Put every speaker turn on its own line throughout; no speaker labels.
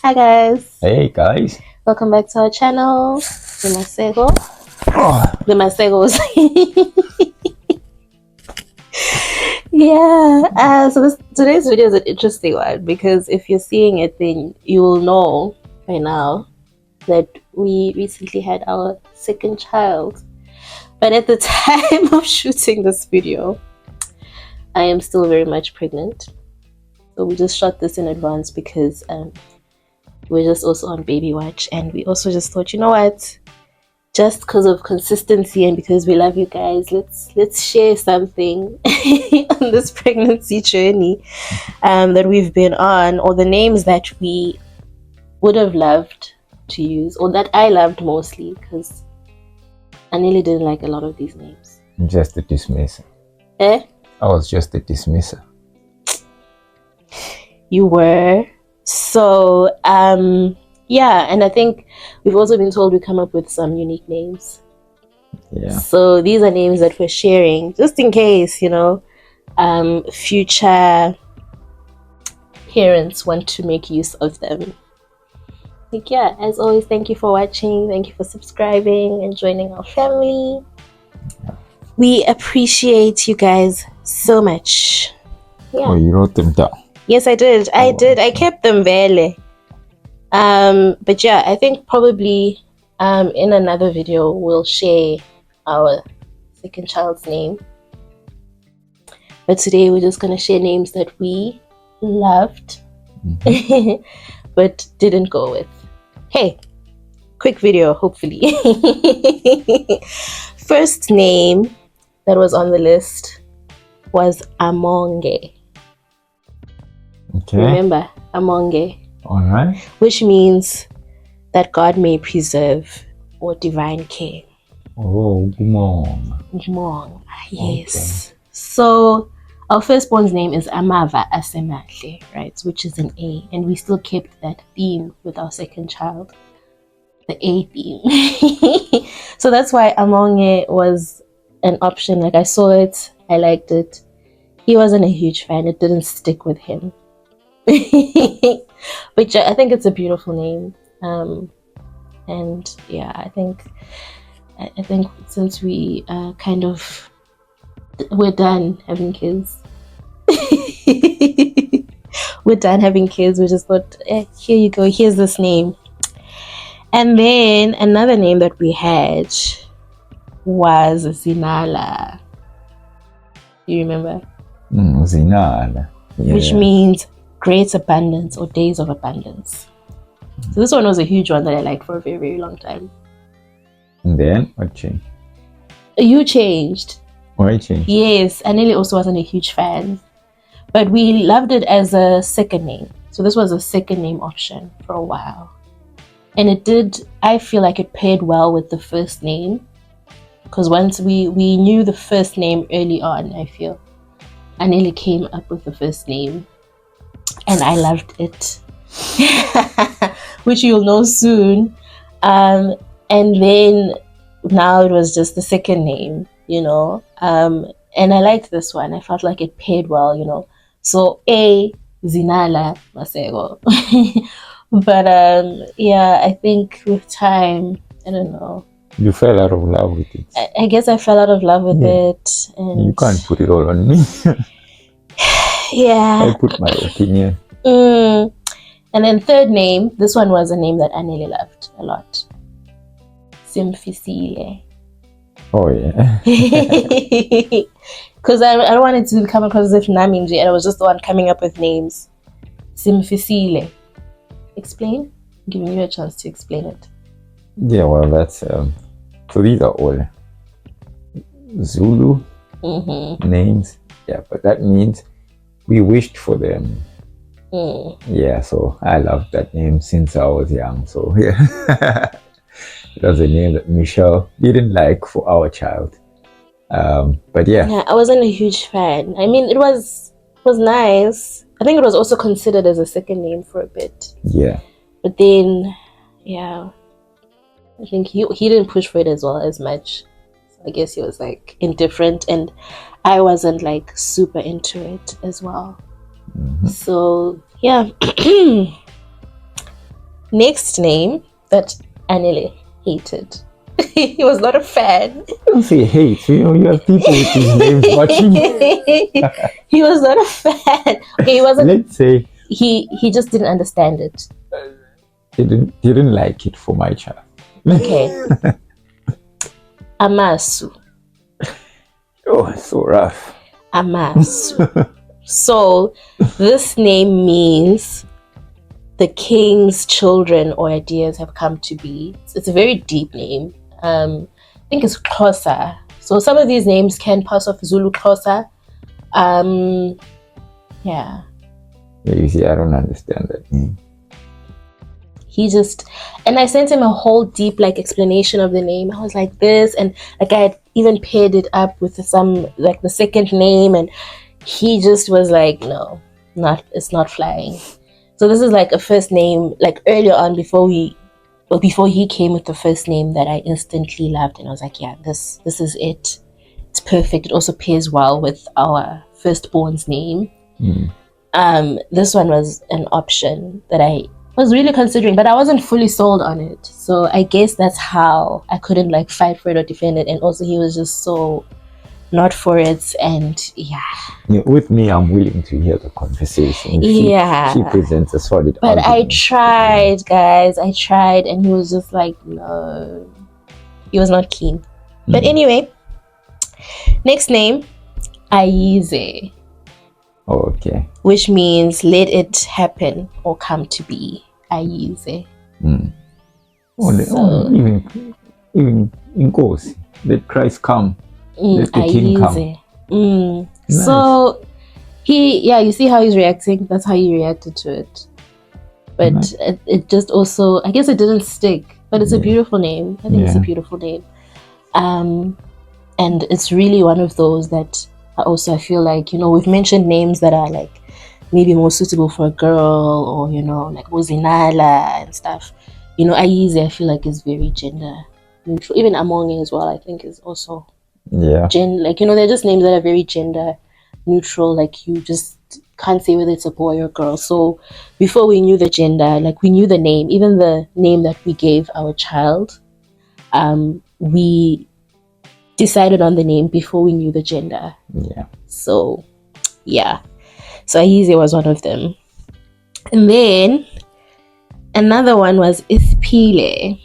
Hi guys,
Hey guys.
welcome back to our channel. The
Oh,
Masegos. Yeah. So today's video is an interesting one because if you're seeing it, then you will know by now that we recently had our second child. But at the time of shooting this video, I am still very much pregnant. So we just shot this in advance because we're just also on baby watch, and we also just thought, you know what, just because of consistency and because we love you guys, let's share something on this pregnancy journey that we've been on, or the names that we would have loved to use, or that I loved mostly, because I nearly didn't like a lot of these names.
just a dismisser.
I
was just a dismisser.
You were. So yeah, and I think we've also been told we come up with some unique names.
Yeah.
So these are names that we're sharing just in case, future parents want to make use of them. Yeah, as always, thank you for watching, thank you for subscribing and joining our family. We appreciate you guys so much. Yeah.
Oh, you wrote them down.
Yes, I did. I kept them vele. But yeah, I think probably in another video we'll share our second child's name. But today we're just gonna share names that we loved but didn't go with. Hey, quick video, hopefully. First name that was on the list was Amonge.
Okay.
Remember, Amonge.
Alright.
Which means that God may preserve, or divine care.
Oh, Gumong.
Gumong. Yes. Okay. So our firstborn's name is Amava Asemahle, right? Which is an A. And we still kept that theme with our second child. The A theme. So that's why Amonge was an option. Like, I saw it, I liked it. He wasn't a huge fan. It didn't stick with him. But yeah, I think it's a beautiful name. And yeah, I think since we we're done having kids. We're done having kids. We just thought, here you go, here's this name. And then another name that we had was Zenala. You remember?
Zenala. Yeah.
Which means great abundance, or days of abundance. So this one was a huge one that I liked for a very, very long time.
And then what changed?
You changed.
Why changed?
Yes, I nearly also wasn't a huge fan, but we loved it as a second name. So this was a second name option for a while, and it did. I feel like it paired well with the first name, because once we knew the first name early on, I feel I nearly came up with the first name. And I loved it, which you'll know soon. And then now it was just the second name, and I liked this one. I felt like it paired well, So A, Zenala Masego. But yeah, I think with time, I don't know.
You fell out of love with it.
I guess I fell out of love with it. And
you can't put it all on me.
Yeah.
I put my opinion.
And then third name, this one was a name that I nearly loved a lot. Simfisile.
Oh yeah.
Because I don't want it to come across as if Naminji, and I was just the one coming up with names. Simfisile. Explain? I'm giving you a chance to explain it.
Yeah, well, that's so these are all Zulu names. Yeah, but that means we wished for them. Yeah, so I loved that name since I was young. So yeah, it was a name that Michelle didn't like for our child. But yeah,
I wasn't a huge fan. I mean, it was nice. I think it was also considered as a second name for a bit.
Yeah.
But then, yeah, I think he didn't push for it as well as much. So I guess he was like indifferent, and I wasn't like super into it as well. So yeah. Next name that Anile hated. He was not a fan.
Don't say hate. You have people with these names watching.
He was not a fan. Okay, he wasn't.
Let's say
he just didn't understand it.
Didn't like it for my child.
Okay. Amasu.
Oh, it's so rough.
Amasu. So this name means the king's children or ideas have come to be. It's a very deep name. I think it's Xhosa. So some of these names can pass off Zulu Xhosa. Yeah.
You see, I don't understand that name.
He just, and I sent him a whole deep explanation of the name. I was like this, and I had even paired it up with some the second name, and he just was like, no, it's not flying. So this is a first name, earlier on before he came with the first name that I instantly loved, and I was like, yeah, this is it. It's perfect. It also pairs well with our firstborn's name. This one was an option that I was really considering, but I wasn't fully sold on it. So I guess that's how I couldn't fight for it or defend it. And also he was just so not for it, and yeah.
With me, I'm willing to hear the conversation. She presents a solid
but
argument.
I tried, guys. I tried, and he was just like, no. He was not keen. But anyway, next name, Aize.
Oh, okay.
Which means let it happen or come to be. Aize.
Even in course, let Christ come. Let the king come. Nice.
So you see how he's reacting? That's how he reacted to it. But it just also, I guess it didn't stick. But it's a beautiful name. I think it's a beautiful name. And it's really one of those that I feel like, we've mentioned names that are maybe more suitable for a girl, or like Zenala and stuff. Aize, I feel like is very gender neutral. Even Amonge as well, I think is also they're just names that are very gender neutral. You just can't say whether it's a boy or girl. So before we knew the gender, we knew the name, even the name that we gave our child, we decided on the name before we knew the gender. So Aize was one of them. And then another one was Ispile.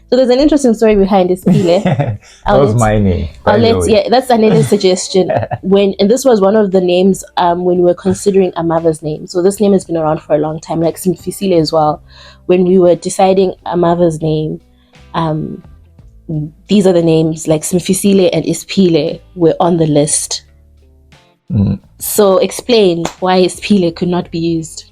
So there's an interesting story behind Ispile.
That was my name.
That's Anele's suggestion. And this was one of the names when we were considering Amava's name. So this name has been around for a long time, like Simfisile as well. When we were deciding Amava's name, these are the names, Simfisile and Ispile were on the list. So explain why Ispile could not be used.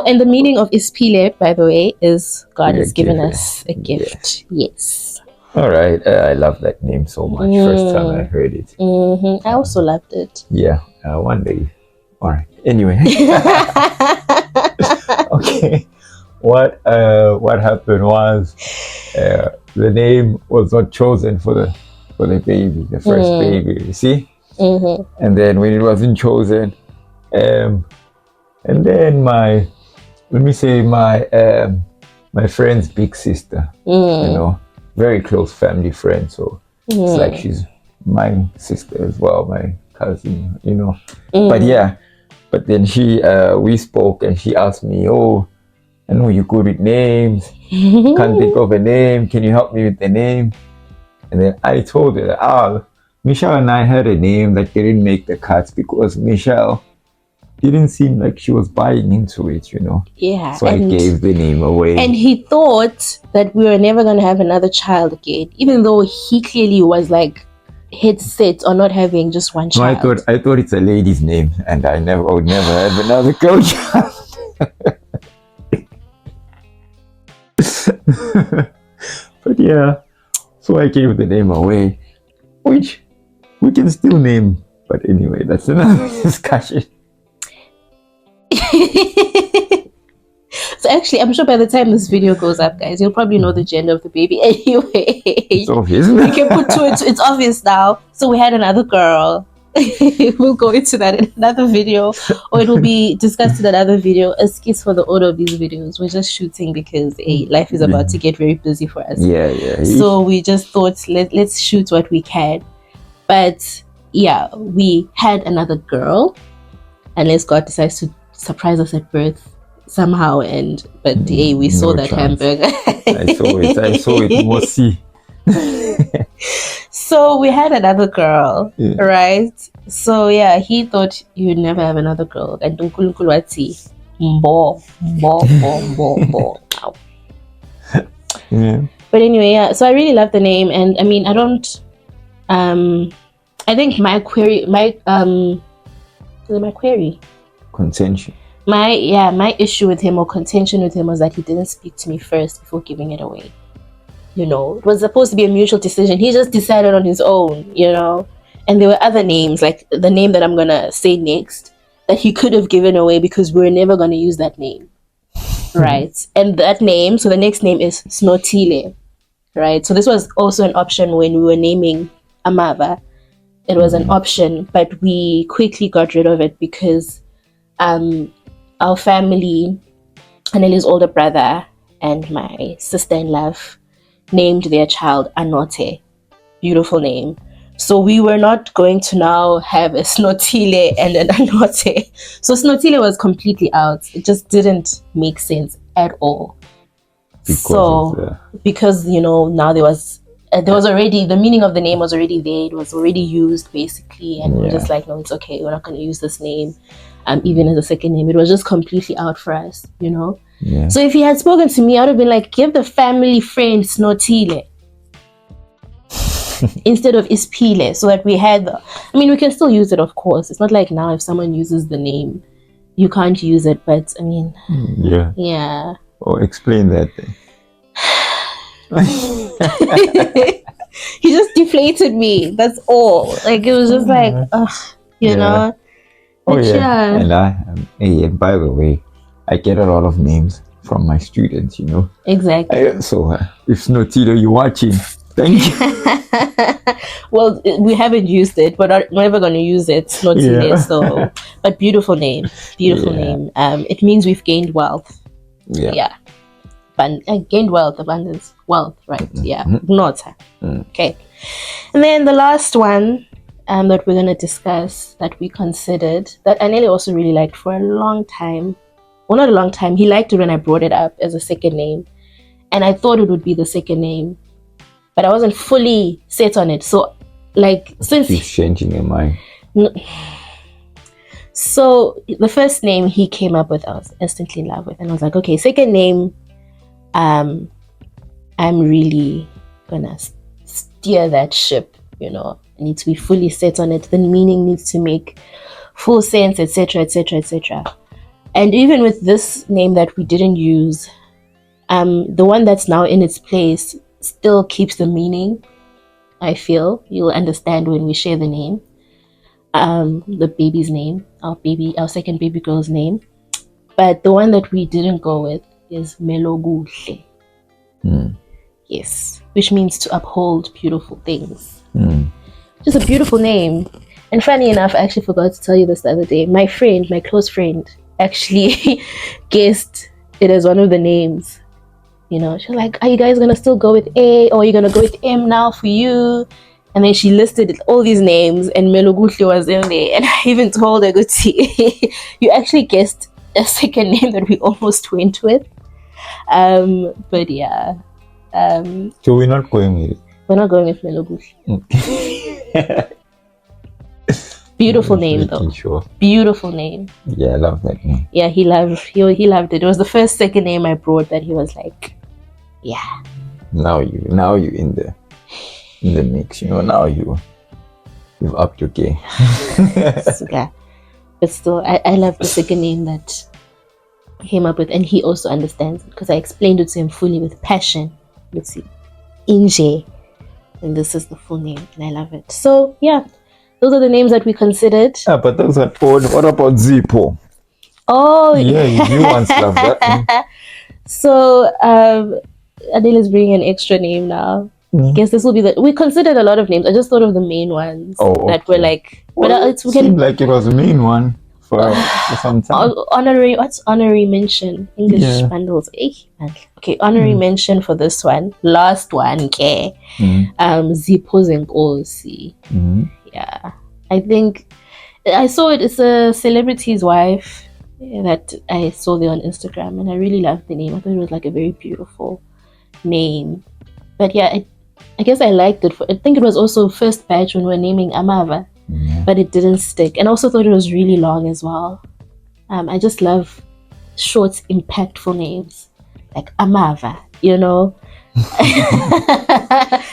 And the meaning of Ispile, by the way, is God has given us a gift. Yes.
All right. I love that name so much. First time I heard it.
I also loved it.
Yeah. One day. All right. Anyway. Okay. What happened was the name was not chosen for the baby, the first baby. You see. And then when it wasn't chosen, and then my friend's big sister, very close family friend. So it's like she's my sister as well, my cousin, But then we spoke, and she asked me, "Oh, I know you're good with names. Can't think of a name. Can you help me with the name?" And then I told her, Michelle and I had a name that didn't make the cuts because Michelle didn't seem like she was buying into it,
Yeah.
So I gave the name away.
And he thought that we were never going to have another child again, even though he clearly was head set on not having just one child.
No, I thought it's a lady's name, and I would never have another girl child. But yeah, so I gave the name away, which we can still name. But anyway, that's another discussion.
So actually, I'm sure by the time this video goes up, guys, you'll probably know the gender of the baby anyway.
It's obvious.
You can put it's obvious now. So we had another girl. we'll go into that in another video, or it will be discussed in another video. Excuse for the order of these videos. We're just shooting because life is about to get very busy for us.
Yeah.
So we just thought let's shoot what we can. But yeah, we had another girl, unless God decides to surprise us at birth somehow. But we saw that
chance.
hamburger.
I saw it. Mosi.
So we had another girl, right? So yeah, he thought he would never have another girl. And
yeah.
But anyway, yeah. So I really love the name, and I mean, I don't. I think my
contention.
My issue with him or contention with him was that he didn't speak to me first before giving it away. You know, it was supposed to be a mutual decision. He just decided on his own, you know. And there were other names, like the name that I'm gonna say next, that he could have given away because we were never gonna use that name, right? And that name, so the next name is Snotile, right? So this was also an option when we were naming Amava. It was an option, but we quickly got rid of it because our family, Aneli's older brother and my sister-in-law, named their child Anote. Beautiful name. So we were not going to now have a Snotile and an Anote. So Snotile was completely out. It just didn't make sense at all. Because you know, now there was already, the meaning of the name was already there. It was already used basically, and we're just like, no, it's okay. We're not going to use this name, even as a second name. It was just completely out for us, you know.
Yeah.
So if he had spoken to me, I would have been like, give the family friend Snotile instead of Ispile, so that we had we can still use it, of course. It's not like now if someone uses the name, you can't use it, but I mean, yeah.
Or explain that thing.
He just deflated me. That's all. Like, it was just like, you know.
But and by the way, I get a lot of names from my students, you know.
Exactly.
So if Snotile, you're watching, thank you.
Well, we haven't used it, but I'm never going to use it. Snotile, so. But beautiful name. Name. It means we've gained wealth. Yeah. Gained wealth, abundance, wealth, right? Yeah. Not. Okay. And then the last one that we're going to discuss, that we considered, that Aneli also really liked for a long time. Well, not a long time. He liked it when I brought it up as a second name. And I thought it would be the second name. But I wasn't fully set on it. So, like, since...
He's changing your mind.
So, the first name he came up with, I was instantly in love with. And I was like, okay, second name, I'm really gonna steer that ship, you know. I need to be fully set on it. The meaning needs to make full sense, etc., etc., etc. And even with this name that we didn't use, the one that's now in its place still keeps the meaning. I feel you'll understand when we share the name, the baby's name, our second baby girl's name. But the one that we didn't go with is Meloguhle. Yes, which means to uphold beautiful things. Just a beautiful name. And funny enough, I actually forgot to tell you this the other day. My close friend, actually guessed it as one of the names. You know, she's like, are you guys gonna still go with A, or are you gonna go with M now for you? And then she listed all these names, and Meloguhle was in there. And I even told her, Guti, you actually guessed a second name that we almost went with. But yeah.
So we're not going with it.
We're not going with Meloguhle. Beautiful name though.
Sure.
Beautiful name.
Yeah, I love that name.
Yeah, he loved it. It was the second name I brought that he was like, yeah.
Now you in the mix, you know. Now you've upped your game.
Yeah. But still, I love the second name that he came up with, and he also understands it because I explained it to him fully with passion. Let's see, Inje, and this is the full name, and I love it. So yeah, those are the names that we considered.
Yeah, but those are old. What about Zippo?
Oh
yeah, you once loved that name.
So Adele is bringing an extra name now. I guess this will be we considered a lot of names. I just thought of the main ones that were like.
Well, it seemed like it was the main one for some time.
Honorary. What's honorary mention? English bundles. Okay, honorary mention for this one. Last one. Okay. Zipho Zenkosi. Yeah, I think I saw it. It's a celebrity's wife that I saw there on Instagram, and I really loved the name. I thought it was like a very beautiful name. But yeah, I guess I liked it. I think it was also first batch when we were naming Amava, but it didn't stick. And I also thought it was really long as well. I just love short, impactful names like Amava, you know.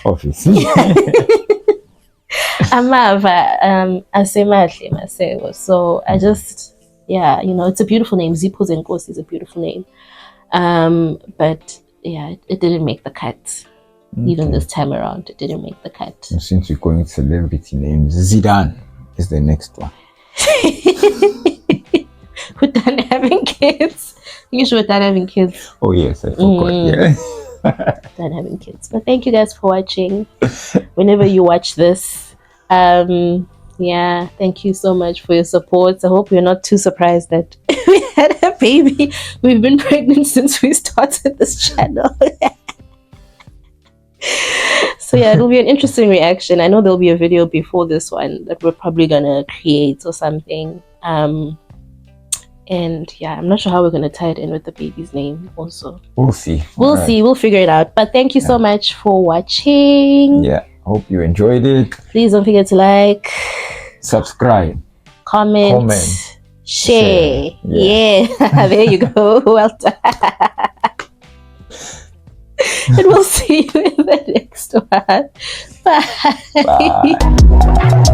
Obviously.
Amava, Asemahle Masego. So I just, it's a beautiful name. Zipho Zenkosi is a beautiful name. But yeah, it didn't make the cut. Even this time around, it didn't make the cut.
And since we're going celebrity names, Zidane is the next one.
We're done having kids. You should done having kids.
Oh yes, I forgot.
Done having kids. But thank you guys for watching. Whenever you watch this, thank you so much for your support. I hope you're not too surprised that we had a baby. We've been pregnant since we started this channel. So yeah, it'll be an interesting reaction. I know there'll be a video before this one that we're probably gonna create or something. And yeah, I'm not sure how we're gonna tie it in with the baby's name also.
We'll see.
We'll see. We'll figure it out. But thank you so much for watching.
Yeah, hope you enjoyed it.
Please don't forget to like,
subscribe,
comment, share. Yeah. There you go. Well done. And we'll see you in the next one. Bye.
Bye.